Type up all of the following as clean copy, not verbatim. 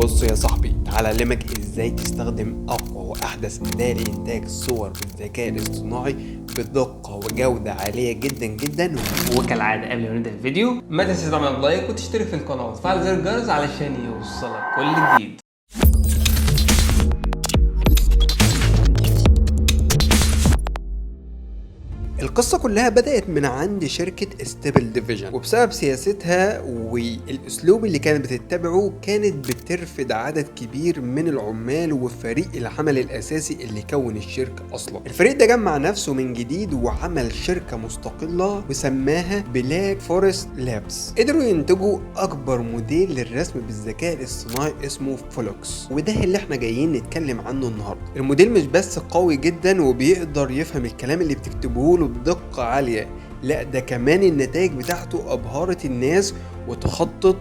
بص يا صاحبي، تعال اعلمك ازاي تستخدم اقوى واحدث اداة لانتاج الصور بالذكاء الاصطناعي بدقة وجودة عالية جدا جدا. وكالعادة قبل ما نبدأ الفيديو ما تنساش تعمل لايك وتشترك في القناة وتفعل زر الجرس علشان يوصلك كل جديد. القصة كلها بدأت من عند شركة ستيبل ديفيجن، وبسبب سياستها والأسلوب اللي كانت بتتبعه كانت بترفد عدد كبير من العمال وفريق العمل الأساسي اللي كون الشركة أصلا. الفريق ده جمع نفسه من جديد وعمل شركة مستقلة وسماها بلاك فورست لابس. قدروا ينتجوا أكبر موديل للرسم بالذكاء الاصطناعي اسمه فولوكس، وده اللي احنا جايين نتكلم عنه النهاردة. الموديل مش بس قوي جدا وبيقدر يفهم الكلام اللي بتكتبه له بدقة عالية، لا ده كمان النتائج بتاعته أبهرت الناس وتخطط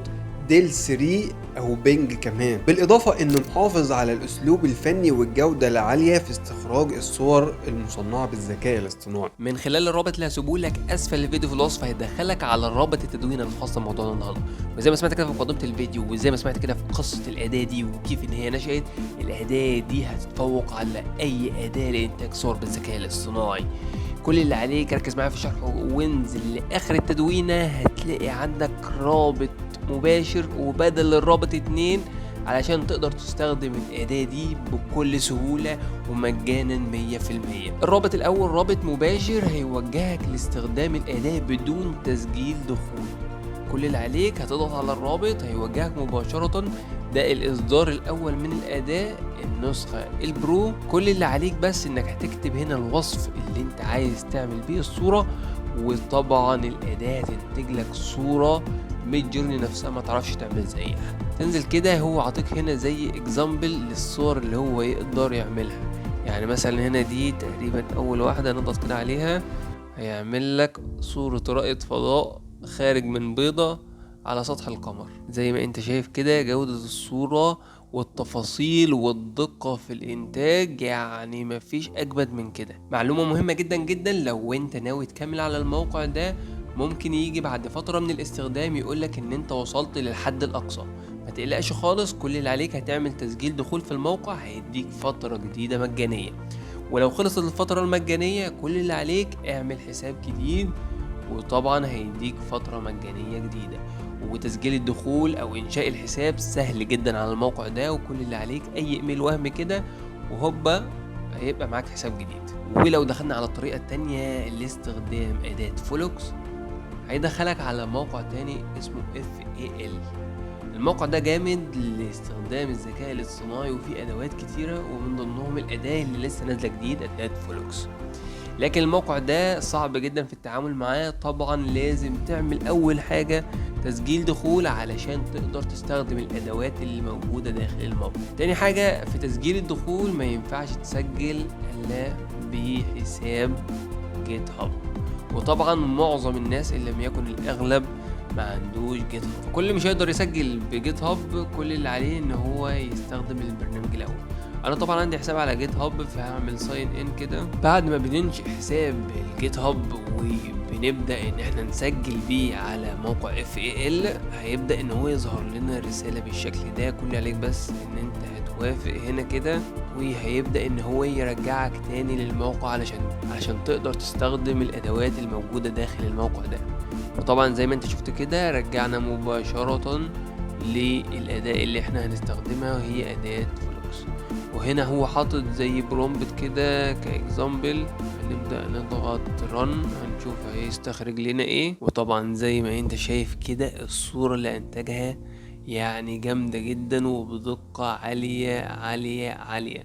ديل 3 أو بينج كمان، بالإضافة إنه محافظ على الأسلوب الفني والجودة العالية في استخراج الصور المصنعة بالذكاء الاصطناعي. من خلال الرابط اللي هسيبه لك اسفل الفيديو في الوصف هيدخلك على الرابط التدوين الخاص بموضوعنا النهارده. وزي ما سمعت كده في مقدمه الفيديو وزي ما سمعت كده في قصه الاداه دي وكيف ان هي نشأت، الاداه دي هتتفوق على اي اداه لانتاج صور بالذكاء الاصطناعي. كل اللي عليك ركز معايا في الشرح وانزل لاخر التدوينه، هتلاقي عندك رابط مباشر وبدل الرابط 2 علشان تقدر تستخدم الأداة دي بكل سهولة ومجانا 100%. الرابط الأول رابط مباشر هيوجهك لاستخدام الأداة بدون تسجيل دخول. كل اللي عليك هتضغط على الرابط هيوجهك مباشرة، ده الإصدار الأول من الأداة النسخة البرو. كل اللي عليك بس إنك هتكتب هنا الوصف اللي أنت عايز تعمل بيه الصورة، وطبعا الأداة تنتج لك صورة ميد جورني نفسها ما تعرفش تعمل زيها. تنزل كده هو عطيك هنا زي اكزامبل للصور اللي هو يقدر يعملها. يعني مثلا هنا دي تقريبا اول واحدة نضغط كده عليها هيعمل لك صورة رائد فضاء خارج من بيضة على سطح القمر. زي ما انت شايف كده جودة الصورة والتفاصيل والدقة في الانتاج يعني مفيش اجمد من كده. معلومة مهمة جدا جدا، لو انت ناوي تكمل على الموقع ده ممكن يجي بعد فترة من الاستخدام يقولك ان انت وصلت للحد الاقصى. ما تقلقش خالص، كل اللي عليك هتعمل تسجيل دخول في الموقع هيديك فترة جديدة مجانية، ولو خلصت الفترة المجانية كل اللي عليك اعمل حساب جديد وطبعا هيديك فترة مجانية جديدة. وتسجيل الدخول او انشاء الحساب سهل جدا على الموقع ده، وكل اللي عليك اي ايميل وهم كده وهوبا هيبقى معاك حساب جديد. ولو دخلنا على الطريقة التانية لاستخدام اداة فولوكس هيدخلك على موقع تاني اسمه FAL. الموقع ده جامد لاستخدام الذكاء الاصطناعي وفيه ادوات كتيرة ومن ضمنهم الاداة اللي لسه نازلة جديد اداة فولوكس. لكن الموقع ده صعب جدا في التعامل معاه. طبعا لازم تعمل اول حاجة تسجيل دخول علشان تقدر تستخدم الادوات اللي موجودة داخل الموقع. تاني حاجة في تسجيل الدخول ما ينفعش تسجل الا بحساب جيت هاب، وطبعا معظم الناس اللي لم يكن الاغلب ما عندوش جيت هاب، فكل مش هيقدر يسجل بجيت هاب. كل اللي عليه ان هو يستخدم البرنامج الاول. انا طبعا عندي حساب على جيت هاب فهعمل ساين ان كده. بعد ما بننشئ حساب الجيت هاب وبنبدا ان احنا نسجل بيه على موقع FAL هيبدا ان هو يظهر لنا رساله بالشكل ده. كل اللي عليك بس ان انت هتوافق هنا كده وهيبدا ان هو يرجعك تاني للموقع علشان تقدر تستخدم الادوات الموجوده داخل الموقع ده. وطبعا زي ما انت شفت كده رجعنا مباشره للاداة اللي احنا هنستخدمها وهي اداة فولوكس. وهنا هو حاطط زي برومبت كده كاكزامبل، هنبدأ نضغط رن هنشوف هيستخرج لنا ايه. وطبعا زي ما انت شايف كده الصورة اللي انتجها يعني جامدة جدا وبدقة عالية عالية عالية.